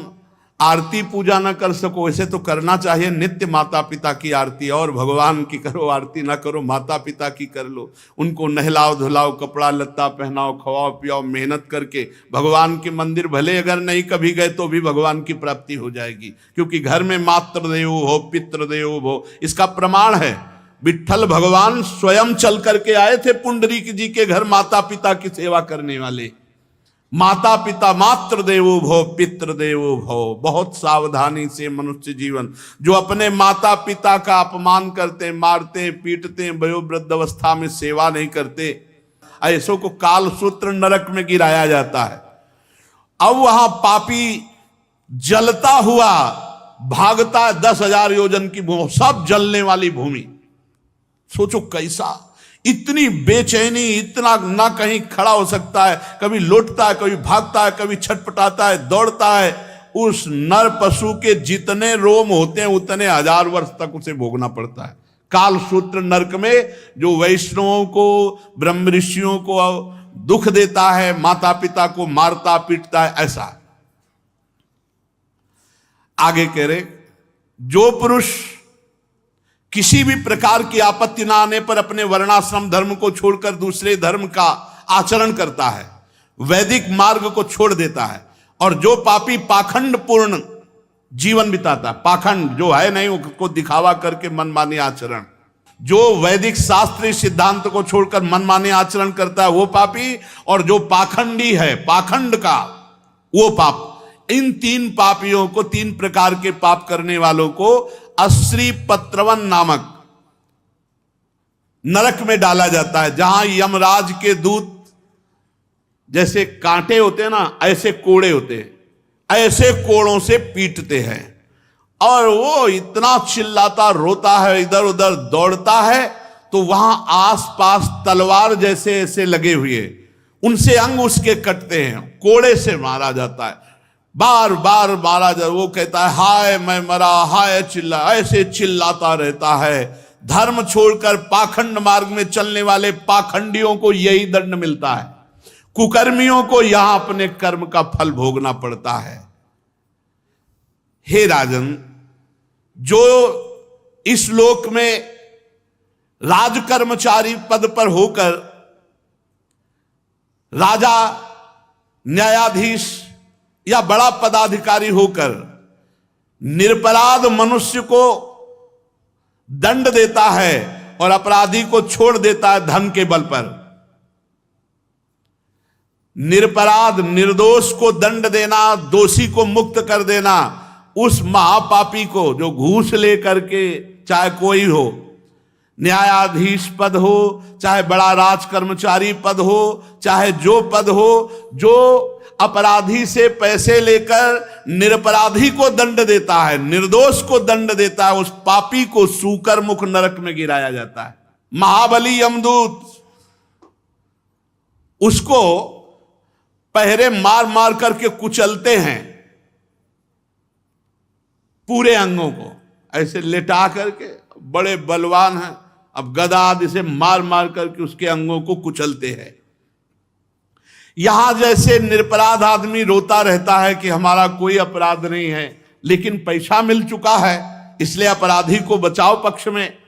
आरती पूजा ना कर सको, ऐसे तो करना चाहिए। नित्य माता पिता की आरती, और भगवान की करो, आरती ना करो, माता पिता की कर लो। उनको नहलाओ धुलाओ, कपड़ा लत्ता पहनाओ, खवाओ पियाओ, मेहनत करके भगवान के मंदिर भले अगर नहीं कभी गए तो भी भगवान की प्राप्ति हो जाएगी। क्योंकि घर में मातृदेवो भव पितृदेवो भव, इसका प्रमाण है। विट्ठल भगवान स्वयं चल करके आए थे पुंडरीक जी के घर, माता पिता की सेवा करने वाले। माता पिता मातृदेवो भव पितृदेवो भव। बहुत सावधानी से मनुष्य जीवन, जो अपने माता पिता का अपमान करते, मारते, पीटते, वयोवृद्ध अवस्था में सेवा नहीं करते, ऐसों को काल सूत्र नरक में गिराया जाता है। अब वहां पापी जलता हुआ भागता है 10,000 योजन की भूमि, सब जलने वाली भूमि। सोचो कैसा, इतनी बेचैनी, इतना ना कहीं खड़ा हो सकता है, कभी लौटता है, कभी भागता है, कभी छटपटाता है, दौड़ता है। उस नर पशु के जितने रोम होते हैं उतने 1000 वर्ष तक उसे भोगना पड़ता है काल सूत्र नरक में, जो वैष्णवों को, ब्रह्म ऋषियों को दुख देता है, माता पिता को मारता पीटता है, ऐसा। आगे कह रहे, जो पुरुष किसी भी प्रकार की आपत्ति ना आने पर अपने वर्णाश्रम धर्म को छोड़कर दूसरे धर्म का आचरण करता है, वैदिक मार्ग को छोड़ देता है, और जो पापी पाखंड पूर्ण जीवन बिताता, पाखंड जो है नहीं उसको दिखावा करके मनमानी आचरण, जो वैदिक शास्त्रीय सिद्धांत को छोड़कर मनमानी आचरण करता है वो पापी, और जो पाखंडी है, पाखंड का वो पाप। इन 3 पापियों को, 3 प्रकार के पाप करने वालों को अश्री पत्रवन नामक नरक में डाला जाता है, जहां यमराज के दूत जैसे कांटे होते हैं ना, ऐसे कोड़े होते हैं, ऐसे कोड़ों से पीटते हैं। और वो इतना चिल्लाता, रोता है, इधर उधर दौड़ता है, तो वहां आसपास तलवार जैसे ऐसे लगे हुए, उनसे अंग उसके कटते हैं, कोड़े से मारा जाता है, बार बार मारा जाता। वो कहता है हाय मैं मरा, हाय चिल्ला, ऐसे चिल्लाता रहता है। धर्म छोड़कर पाखंड मार्ग में चलने वाले पाखंडियों को यही दंड मिलता है, कुकर्मियों को यहां अपने कर्म का फल भोगना पड़ता है। हे राजन, जो इस लोक में राजकर्मचारी पद पर होकर राजा, न्यायाधीश या बड़ा पदाधिकारी होकर निरपराध मनुष्य को दंड देता है और अपराधी को छोड़ देता है धन के बल पर, निरपराध निर्दोष को दंड देना, दोषी को मुक्त कर देना, उस महापापी को जो घूस लेकर के, चाहे कोई हो, न्यायाधीश पद हो, चाहे बड़ा राजकर्मचारी पद हो, चाहे जो पद हो, जो अपराधी से पैसे लेकर निरपराधी को दंड देता है, निर्दोष को दंड देता है, उस पापी को सूकर मुख नरक में गिराया जाता है। महाबली यमदूत उसको पहरे मार मार करके कुचलते हैं, पूरे अंगों को ऐसे लेटा करके, बड़े बलवान हैं, अब गदा आदि से मार मार करके उसके अंगों को कुचलते हैं। यहां जैसे निरपराध आदमी रोता रहता है कि हमारा कोई अपराध नहीं है, लेकिन पैसा मिल चुका है इसलिए अपराधी को बचाओ पक्ष में।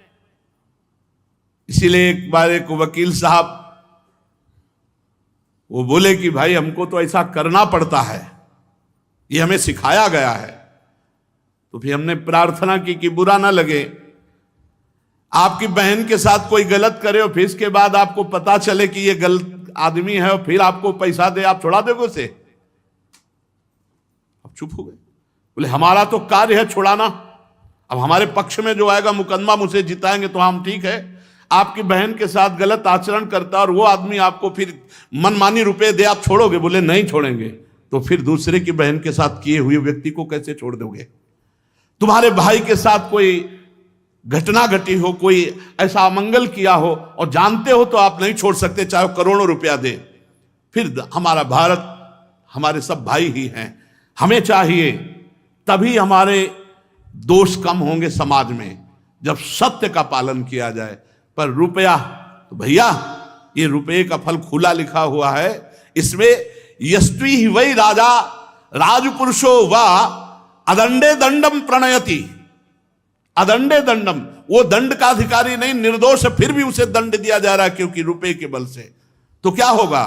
इसीलिए एक बार एक वकील साहब वो बोले कि भाई हमको तो ऐसा करना पड़ता है, ये हमें सिखाया गया है। तो फिर हमने प्रार्थना की कि बुरा ना लगे, आपकी बहन के साथ कोई गलत करे और फिर इसके बाद आपको पता चले कि ये गलत आदमी है और फिर आपको पैसा दे, आप छोड़ा दोगे उसे? अब चुप हो गए। बोले हमारा तो कार्य है छुड़ाना, अब हमारे पक्ष में जो आएगा मुकदमा मुझसे जिताएंगे तो हम ठीक है। आपकी बहन के साथ गलत आचरण करता और वो आदमी आपको फिर मनमानी रुपए दे, आप छोड़ोगे? बोले नहीं छोड़ेंगे। तो फिर दूसरे की बहन के साथ किए हुए व्यक्ति को कैसे छोड़ दोगे? तुम्हारे भाई के साथ कोई घटना घटी हो, कोई ऐसा अमंगल किया हो और जानते हो तो आप नहीं छोड़ सकते, चाहे करोड़ों रुपया दे। फिर हमारा भारत, हमारे सब भाई ही हैं, हमें चाहिए तभी हमारे दोष कम होंगे समाज में, जब सत्य का पालन किया जाए। पर रुपया तो भैया, ये रुपये का फल खुला लिखा हुआ है, इसमें यस्वी ही वही राजा राजपुरुषो व अदंडे दंडम प्रणयति। अदंडे दंडम, वो दंड का अधिकारी नहीं, निर्दोष है, फिर भी उसे दंड दिया जा रहा है क्योंकि रुपए के बल से। तो क्या होगा?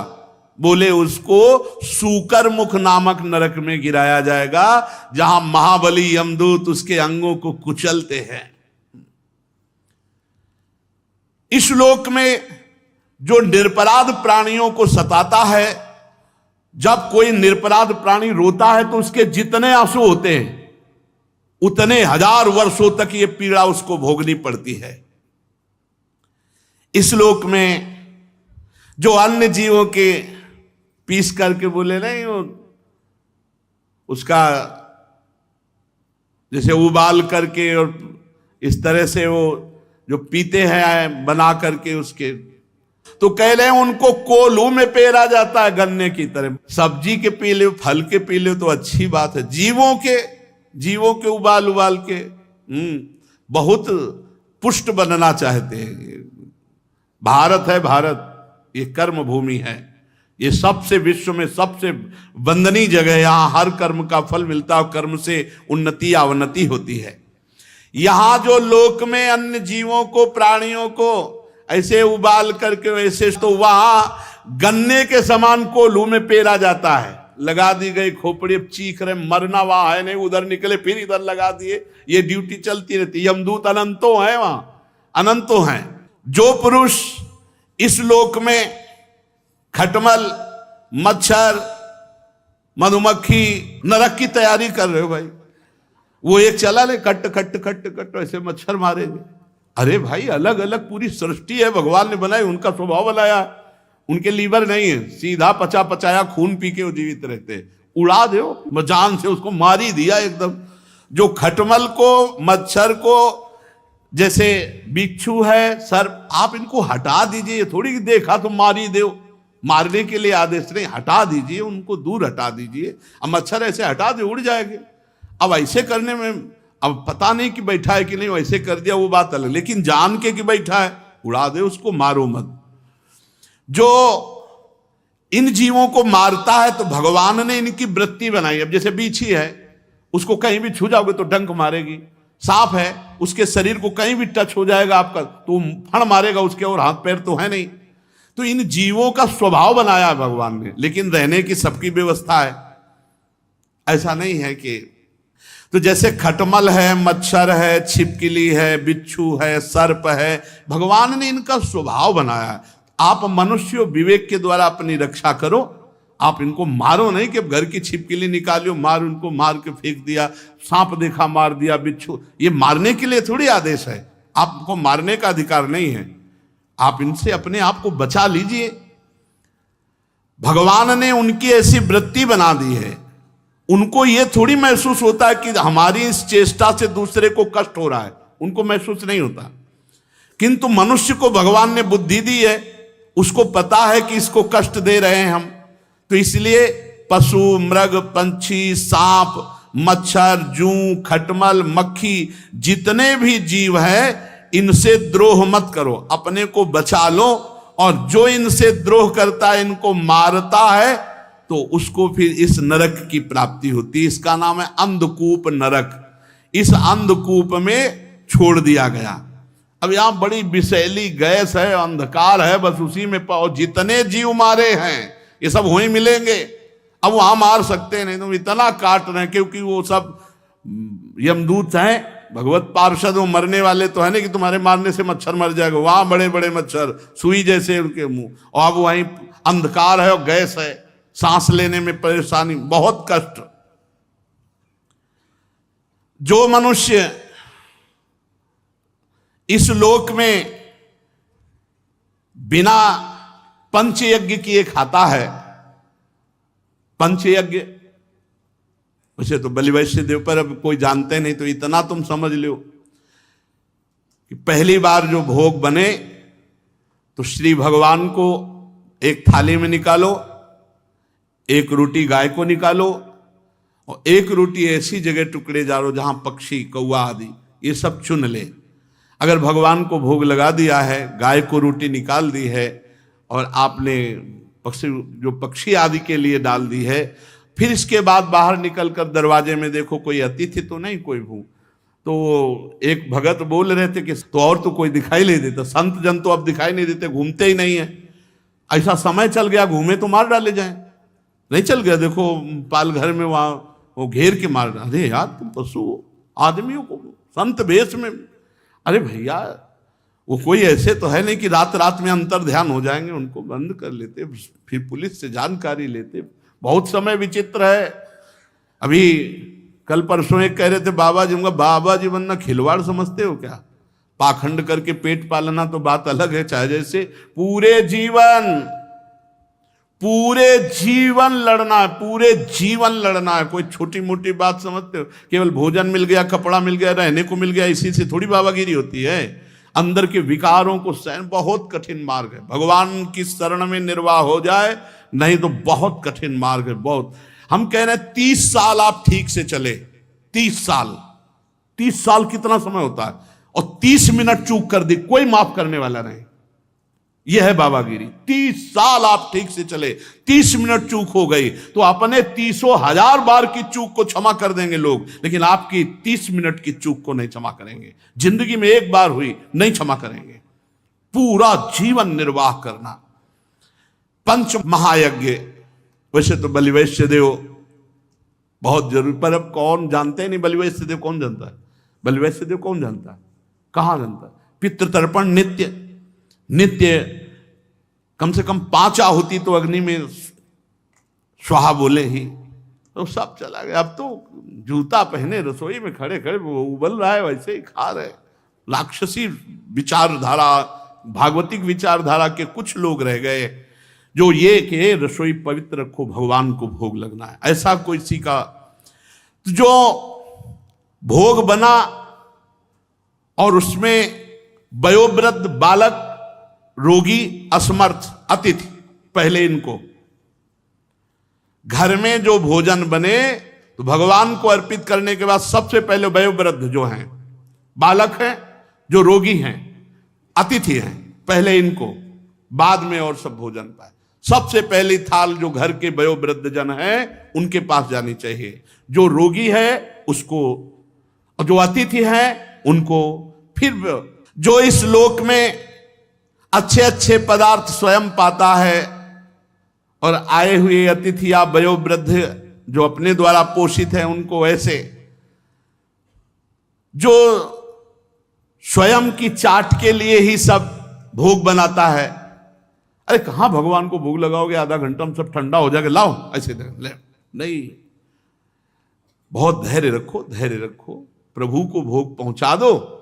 बोले उसको सूकर मुख नामक नरक में गिराया जाएगा, जहां महाबली यमदूत उसके अंगों को कुचलते हैं। इस लोक में जो निरपराध प्राणियों को सताता है, जब कोई निरपराध प्राणी रोता है तो उसके जितने आंसू होते हैं उतने हजार वर्षों तक ये पीड़ा उसको भोगनी पड़ती है। इस लोक में जो अन्य जीवों के पीस करके बोले नहीं, उसका जैसे उबाल करके और इस तरह से वो जो पीते हैं बना करके उसके, तो कह रहे हैं उनको कोल्हू में पेरा जाता है गन्ने की तरह। सब्जी के पी लो, फल के पी लो तो अच्छी बात है, जीवों के उबाल के बहुत पुष्ट बनना चाहते हैं। भारत है, भारत ये कर्म भूमि है, ये सबसे विश्व में सबसे वंदनीय जगह है। यहां हर कर्म का फल मिलता है और कर्म से उन्नति अवनति होती है। यहां जो लोक में अन्य जीवों को, प्राणियों को ऐसे उबाल करके वैसे, तो वहां गन्ने के समान कोल्हू में पेरा जाता है, लगा दी गई खोपड़ी, अब चीख रहे, मरना वहां है नहीं, उधर निकले फिर इधर लगा दिए, ये ड्यूटी चलती रहती। यमदूत अनंतों हैं, वहां अनंतों हैं। जो पुरुष इस लोक में खटमल, मच्छर, मधुमक्खी, नरक की तैयारी कर रहे हो भाई, वो एक चला ले कट कट कट कट ऐसे मच्छर मारेंगे। अरे भाई अलग अलग पूरी सृष्टि है, भगवान ने बनाई, उनका स्वभाव बनाया, उनके लीवर नहीं है, सीधा पचा पचाया खून पी के वो जीवित रहते। उड़ा दो जान से, उसको मार ही दिया एकदम। जो खटमल को, मच्छर को, जैसे बिच्छू है, सर्प, आप इनको हटा दीजिए, ये थोड़ी देखा तो मार ही दो, मारने के लिए आदेश नहीं, हटा दीजिए, उनको दूर हटा दीजिए। अब मच्छर ऐसे हटा दे उड़ जाएंगे। अब ऐसे करने में अब पता नहीं कि बैठा है कि नहीं, वैसे कर दिया वो बात अलग, लेकिन जान के कि बैठा है उड़ा दे, उसको मारो मत। जो इन जीवों को मारता है तो भगवान ने इनकी वृत्ति बनाई। अब जैसे बीछी है, उसको कहीं भी छू जाओगे तो डंक मारेगी। सांप है, उसके शरीर को कहीं भी टच हो जाएगा आपका तो फण मारेगा उसके, और हाथ पैर तो है नहीं। तो इन जीवों का स्वभाव बनाया है भगवान ने, लेकिन रहने की सबकी व्यवस्था है। ऐसा नहीं है कि, तो जैसे खटमल है, मच्छर है, छिपकली है, बिच्छू है, सर्प है, भगवान ने इनका स्वभाव बनाया है। आप मनुष्य विवेक के द्वारा अपनी रक्षा करो, आप इनको मारो नहीं कि घर की छिपकली निकालो, मार, उनको मार के फेंक दिया, सांप देखा मार दिया, बिच्छू, ये मारने के लिए थोड़ी आदेश है, आपको मारने का अधिकार नहीं है। आप इनसे अपने आप को बचा लीजिए। भगवान ने उनकी ऐसी वृत्ति बना दी है, उनको ये थोड़ी महसूस होता है कि हमारी इस चेष्टा से दूसरे को कष्ट हो रहा है, उनको महसूस नहीं होता। किंतु मनुष्य को भगवान ने बुद्धि दी है, उसको पता है कि इसको कष्ट दे रहे हैं हम, तो इसलिए पशु, मृग, पंछी, सांप, मच्छर, जूं, खटमल, मक्खी, जितने भी जीव है इनसे द्रोह मत करो, अपने को बचा लो। और जो इनसे द्रोह करता है, इनको मारता है, तो उसको फिर इस नरक की प्राप्ति होती है। इसका नाम है अंधकूप नरक। इस अंधकूप में छोड़ दिया गया। अब यहां बड़ी विषैली गैस है, अंधकार है, बस उसी में पाओ। जितने जीव मारे हैं ये सब वहीं मिलेंगे। अब वहां मार सकते नहीं, तो इतना काट रहे हैं, क्योंकि वो सब यमदूत हैं, भगवत पार्षद। वो मरने वाले तो है नहीं कि तुम्हारे मारने से मच्छर मर जाएगा। वहां बड़े बड़े मच्छर, सुई जैसे उनके मुंह, और अब वहीं अंधकार है और गैस है, सांस लेने में परेशानी, बहुत कष्ट। जो मनुष्य इस लोक में बिना पंचयज्ञ किए खाता है, पंचयज्ञ वैसे तो बलि वैश्य देव पर अब कोई जानते नहीं, तो इतना तुम समझ लो कि पहली बार जो भोग बने तो श्री भगवान को एक थाली में निकालो, एक रोटी गाय को निकालो, और एक रोटी ऐसी जगह टुकड़े डालो जहां पक्षी, कौवा आदि ये सब चुन ले। अगर भगवान को भोग लगा दिया है, गाय को रोटी निकाल दी है और आपने पक्षी आदि के लिए डाल दी है, फिर इसके बाद बाहर निकलकर दरवाजे में देखो कोई अतिथि तो नहीं, कोई भू। तो एक भगत बोल रहे थे कि तो और तो कोई दिखाई नहीं देता, संत जन तो अब दिखाई नहीं देते, घूमते ही नहीं है। ऐसा समय चल गया, घूमे तो मार डाले जाए, नहीं चल गया। देखो पालघर में वहां वो घेर के मार डाले। अरे यार तुम पशु आदमियों को संत वेश में, अरे भैया वो कोई ऐसे तो है नहीं कि रात रात में अंतर ध्यान हो जाएंगे, उनको बंद कर लेते, फिर पुलिस से जानकारी लेते। बहुत समय विचित्र है। अभी कल परसों एक कह रहे थे बाबा जी, बाबा जी बनना खिलवाड़ समझते हो क्या? पाखंड करके पेट पालना तो बात अलग है, चाहे जैसे पूरे जीवन लड़ना है, पूरे जीवन लड़ना है। कोई छोटी मोटी बात समझते हो? केवल भोजन मिल गया, कपड़ा मिल गया, रहने को मिल गया, इसी से थोड़ी बाबागिरी होती है। अंदर के विकारों को सहन बहुत कठिन मार्ग है। भगवान की शरण में निर्वाह हो जाए, नहीं तो बहुत कठिन मार्ग है, बहुत। हम कह रहे हैं 30 साल आप ठीक से चले, 30 साल कितना समय होता है, और 30 मिनट चूक कर दी, कोई माफ करने वाला नहीं। यह है बाबागिरी। 30 साल आप ठीक से चले, 30 मिनट चूक हो गई तो अपने 30,000 बार की चूक को क्षमा कर देंगे लोग, लेकिन आपकी 30 मिनट की चूक को नहीं क्षमा करेंगे। जिंदगी में एक बार हुई, नहीं क्षमा करेंगे। पूरा जीवन निर्वाह करना। पंच महायज्ञ, वैसे तो बलि वैश्य देव बहुत जरूरी, पर अब कौन जानते नहीं बलि वैश्य देव, कौन जानता है? बलि वैश्य देव कौन जानता है? कहां जानता है? पितृतर्पण नित्य कम से कम 5 आहुति तो अग्नि में स्वाहा बोले ही, तो सब चला गया। अब तो जूता पहने रसोई में खड़े खड़े वो उबल रहा है, वैसे ही खा रहे। राक्षसी विचारधारा, भागवतिक विचारधारा के कुछ लोग रह गए जो ये कि रसोई पवित्र रखो, भगवान को भोग लगना है, ऐसा कोई सी का। तो जो भोग बना और उसमें वयोवृद्ध, बालक, रोगी, असमर्थ, अतिथि, पहले इनको घर में जो भोजन बने तो भगवान को अर्पित करने के बाद सबसे पहले वयोवृद्ध जो हैं, बालक हैं, जो रोगी हैं, अतिथि हैं, पहले इनको, बाद में और सब भोजन पाए। सबसे पहली थाल जो घर के वयोवृद्ध जन हैं उनके पास जानी चाहिए। जो रोगी है उसको, और जो अतिथि हैं उनको। फिर जो इस लोक में अच्छे अच्छे पदार्थ स्वयं पाता है और आए हुए अतिथि या वयोवृद्ध जो अपने द्वारा पोषित है उनको, ऐसे जो स्वयं की चाट के लिए ही सब भोग बनाता है। अरे कहां भगवान को भोग लगाओगे, आधा घंटा में सब ठंडा हो जाएगा, लाओ ऐसे ले, नहीं। बहुत धैर्य रखो, प्रभु को भोग पहुंचा दो।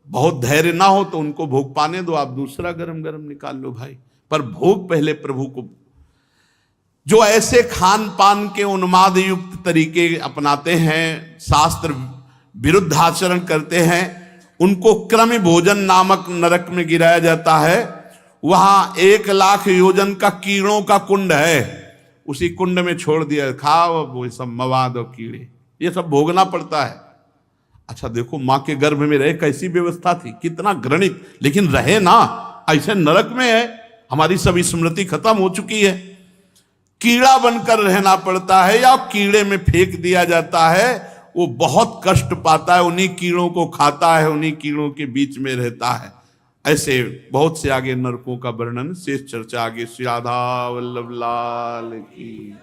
बहुत धैर्य ना हो तो उनको भोग पाने दो, आप दूसरा गरम गरम निकाल लो भाई, पर भोग पहले प्रभु को। जो ऐसे खान पान के उन्माद युक्त तरीके अपनाते हैं, शास्त्र विरुद्ध आचरण करते हैं, उनको क्रम भोजन नामक नरक में गिराया जाता है। वहां 1,00,000 योजन का कीड़ों का कुंड है, उसी कुंड में छोड़ दिया, खाओ वो सब मवाद और कीड़े, ये सब भोगना पड़ता है। अच्छा देखो, मां के गर्भ में रहे कैसी व्यवस्था थी, कितना घृणित, लेकिन रहे ना, ऐसे नरक में है। हमारी सभी स्मृति खत्म हो चुकी है। कीड़ा बनकर रहना पड़ता है या कीड़े में फेंक दिया जाता है, वो बहुत कष्ट पाता है, उन्हीं कीड़ों को खाता है, उन्हीं कीड़ों के बीच में रहता है। ऐसे बहुत से आगे नरकों का वर्णन, शेष चर्चा आगे। श्री राधा वल्लभ लाल की।